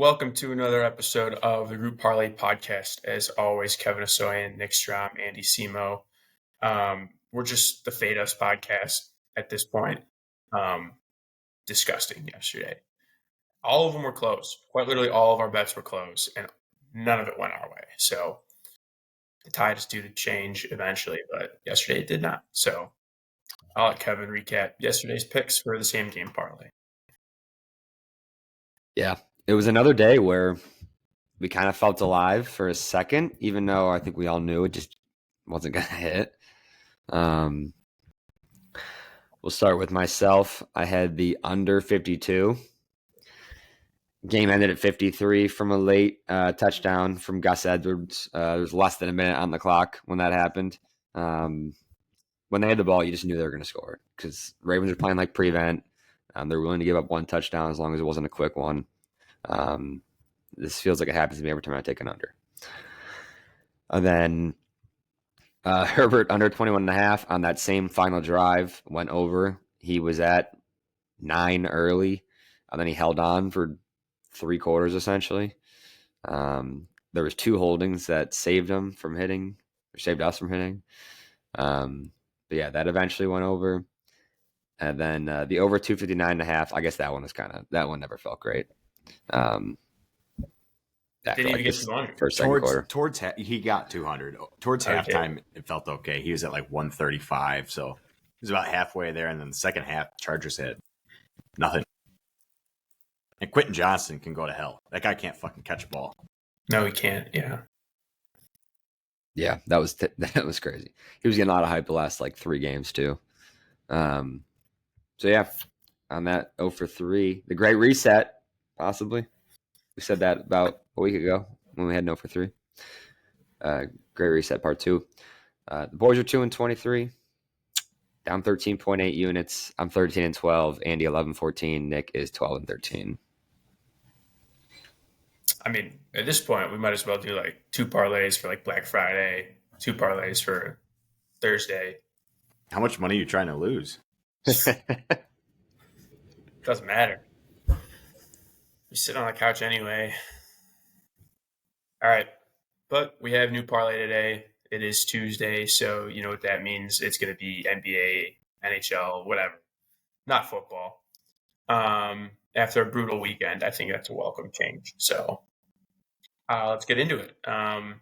Welcome to another episode of the Group Parlay podcast. As always, Kevin Asoyan, Nick Strom, Andy Simo. We're just the Fade Us podcast at this point. Disgusting yesterday. All of them were close. Quite literally all of our bets were close, and none of it went our way. So the tide is due to change eventually, but yesterday it did not. So I'll let Kevin recap yesterday's picks for the same game parlay. Yeah, it was another day where we kind of felt alive for a second, even though I think we all knew it just wasn't going to hit. We'll start with myself. I had the under 52. Game ended at 53 from a late touchdown from Gus Edwards. There was less than a minute on the clock when that happened. When they had the ball, you just knew they were going to score because Ravens were playing like prevent. They were willing to give up one touchdown as long as it wasn't a quick one. This feels like it happens to me every time I take an under. And then Herbert under 21.5 on that same final drive went over. He was at 9 early, and then he held on for 3 quarters essentially. There was 2 holdings that saved him from hitting, or saved us from hitting. But yeah, that eventually went over. And then the over 259.5, I guess that one never felt great. Didn't even get 200. First, second quarter. He got 200. Towards halftime, it felt okay. He was at like 135, so he was about halfway there. And then the second half, Chargers had nothing. And Quentin Johnson can go to hell. That guy can't fucking catch a ball. No, he can't. Yeah. Yeah, that was crazy. He was getting a lot of hype the last like 3 games too. So yeah, on that 0 for 3, the great reset, possibly. We said that about a week ago when we had 0 for 3. Great reset part 2. The boys are 2-23, down 13.8 units. I'm 13-12. Andy 11-14. Nick is 12-13. I mean, at this point, we might as well do like 2 parlays for like Black Friday, 2 parlays for Thursday. How much money are you trying to lose? Doesn't matter. We sit on the couch anyway. All right. But we have new parlay today. It is Tuesday, so you know what that means. It's going to be NBA, NHL, whatever. Not football. After a brutal weekend, I think that's a welcome change. So let's get into it. Kev,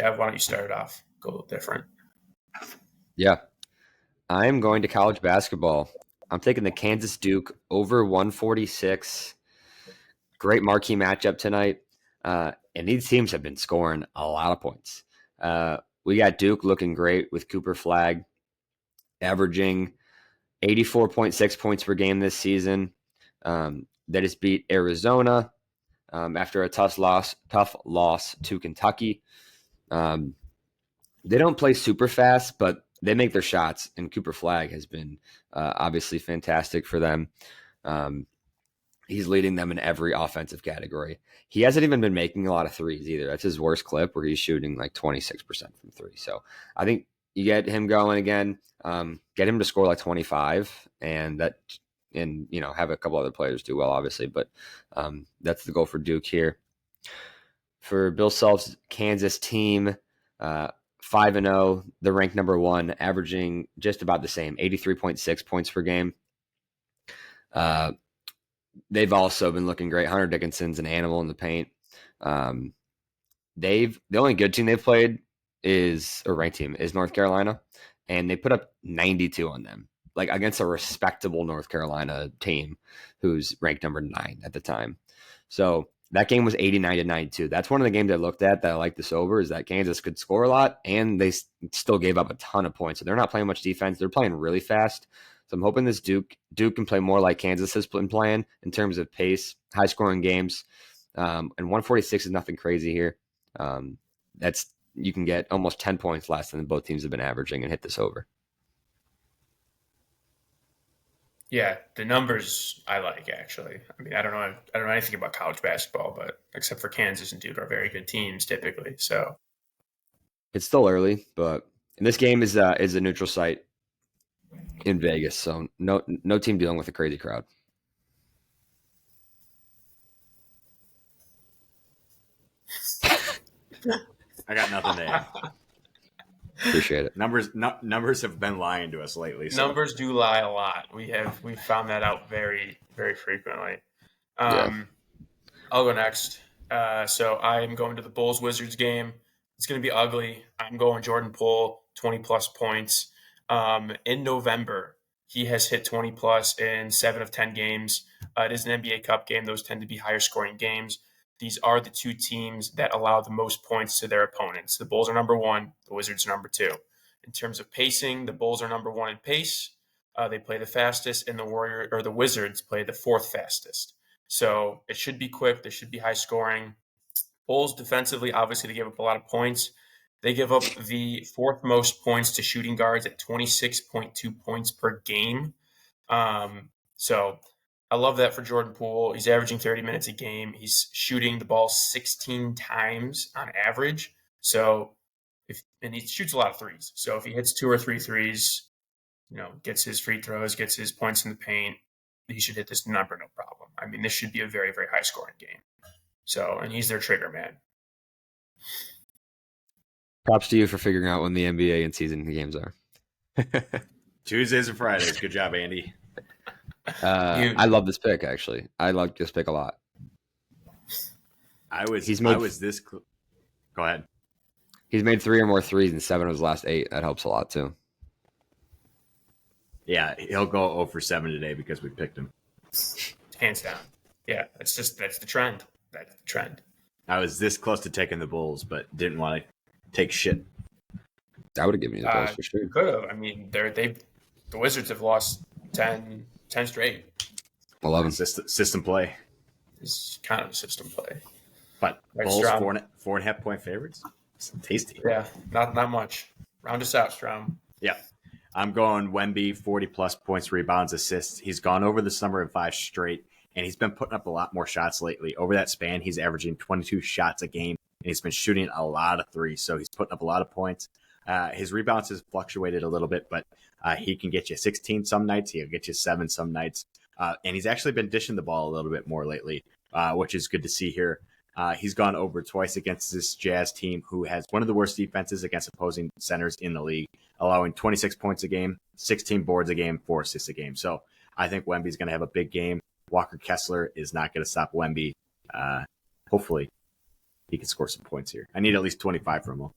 why don't you start it off? Go a little different. Yeah. I'm going to college basketball. I'm taking the Kansas Duke over 146. Great marquee matchup tonight. And these teams have been scoring a lot of points. We got Duke looking great with Cooper Flagg averaging 84.6 points per game this season. They just beat Arizona after a tough loss to Kentucky. They don't play super fast, but they make their shots, and Cooper Flagg has been obviously fantastic for them. He's leading them in every offensive category. He hasn't even been making a lot of threes either. That's his worst clip where he's shooting like 26% from 3. So I think you get him going again, get him to score like 25 and have a couple other players do well, obviously. But that's the goal for Duke here. For Bill Self's Kansas team, 5-0, they're ranked number 1, averaging just about the same, 83.6 points per game. They've also been looking great. Hunter Dickinson's an animal in the paint. The only good team they've played ranked team is North Carolina, and they put up 92 on them, like against a respectable North Carolina team who's ranked number 9 at the time. So that game was 89-92. That's one of the games I looked at that I like this over, is that Kansas could score a lot, and they still gave up a ton of points. So they're not playing much defense. They're playing really fast. So I'm hoping this Duke can play more like Kansas has been playing in terms of pace, high-scoring games. And 146 is nothing crazy here. You can get almost 10 points less than both teams have been averaging and hit this over. Yeah, the numbers I like, actually. I mean, I don't know anything about college basketball, but except for Kansas and Duke are very good teams typically. So it's still early, but this game is a neutral site in Vegas, so no team dealing with a crazy crowd. I got nothing to add. Appreciate it. Numbers have been lying to us lately. So. Numbers do lie a lot. We've found that out very, very frequently. Yeah. I'll go next. So I'm going to the Bulls Wizards game. It's going to be ugly. I'm going Jordan Poole, 20 plus points. In November, he has hit 20 plus in 7 of 10 games. It is an NBA Cup game. Those tend to be higher scoring games. These are the two teams that allow the most points to their opponents. The Bulls are number 1. The Wizards are number 2. In terms of pacing, the Bulls are number 1 in pace. They play the fastest, and the Wizards play the 4th fastest. So it should be quick. There should be high scoring. Bulls defensively, obviously, they give up a lot of points. They give up the 4th most points to shooting guards at 26.2 points per game. So I love that for Jordan Poole. He's averaging 30 minutes a game. He's shooting the ball 16 times on average. So and he shoots a lot of threes. So if he hits 2 or 3 threes, gets his free throws, gets his points in the paint, he should hit this number no problem. I mean, this should be a very, very high scoring game. So, and he's their trigger man. Props to you for figuring out when the NBA and season games are. Tuesdays and Fridays. Good job, Andy. I love this pick, actually. I like this pick a lot. Go ahead. He's made 3 or more threes in 7 of his last 8. That helps a lot, too. Yeah, he'll go 0 for 7 today because we picked him. Hands down. Yeah, that's the trend. That's the trend. I was this close to taking the Bulls, but didn't want to take shit. I would have given you the Bulls for sure. You could have. I mean, the Wizards have lost 10 straight. 11. System play. It's kind of a system play. But Right, Bulls, Strom. 4.5 point favorites? It's tasty. Yeah, not much. Round us out, Strom. Yeah. I'm going Wemby, 40-plus points, rebounds, assists. He's gone over the summer in 5 straight, and he's been putting up a lot more shots lately. Over that span, he's averaging 22 shots a game, and he's been shooting a lot of threes, so he's putting up a lot of points. His rebounds has fluctuated a little bit, but he can get you 16 some nights. He'll get you 7 some nights. And he's actually been dishing the ball a little bit more lately, which is good to see here. He's gone over twice against this Jazz team, who has one of the worst defenses against opposing centers in the league, allowing 26 points a game, 16 boards a game, 4 assists a game. So I think Wemby's going to have a big game. Walker Kessler is not going to stop Wemby. Hopefully he can score some points here. I need at least 25 from him.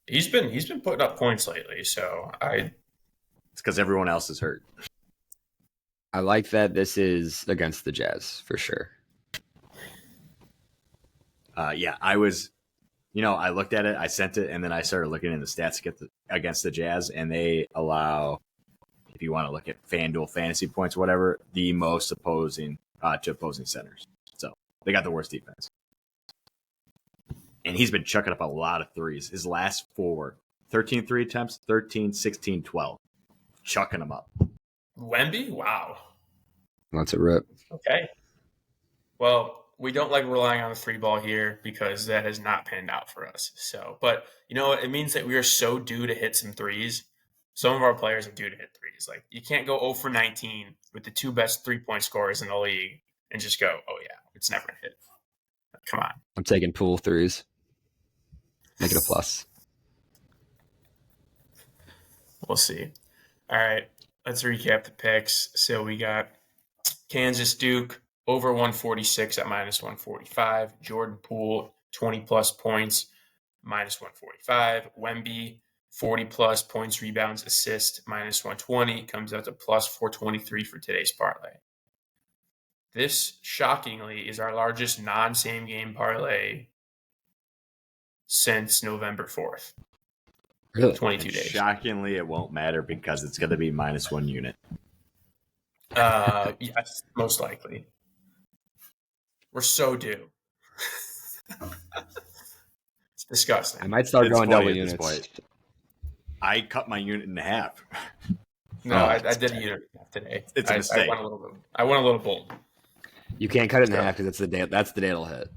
He's been putting up points lately, so It's because everyone else is hurt. I like that this is against the Jazz for sure. Yeah, I was, I looked at it, I sent it, and then I started looking in the stats against the Jazz, and they allow, if you want to look at FanDuel fantasy points, whatever, the most to opposing centers. So they got the worst defense. And he's been chucking up a lot of threes. His last 4, 13 3 attempts, 13, 16, 12. Chucking them up. Wemby? Wow. That's a rip. Okay. Well, we don't like relying on the 3 ball here because that has not panned out for us. So, but it means that we are so due to hit some threes. Some of our players are due to hit threes. Like, you can't go 0 for 19 with the 2 best 3-point scorers in the league and just go, oh yeah, it's never gonna hit. Come on. I'm taking pool threes. Make it a plus. We'll see. All right, let's recap the picks. So we got Kansas Duke over 146 at minus 145. Jordan Poole, 20-plus points, minus 145. Wemby, 40-plus points, rebounds, assists, minus 120. Comes out to plus 423 for today's parlay. This, shockingly, is our largest non-same game parlay since November 4th. Really? 22 days. Shockingly, it won't matter because it's going to be minus 1 unit. Yes, most likely. We're so due. It's disgusting. I might start going double units. I cut my unit in half. No, I did a unit today. It's a mistake. I went a little bold. You can't cut it in half because that's the day it'll hit.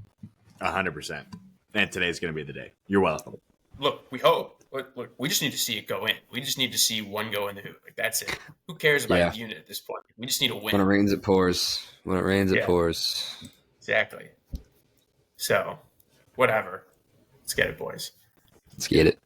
100%. And today's going to be the day. You're welcome. Look, we hope. Look, we just need to see it go in. We just need to see one go in the hoop. Like, that's it. Who cares about the unit at this point? We just need a win. When it rains, it pours. When it rains, it pours. Exactly. So, whatever. Let's get it, boys. Let's get it.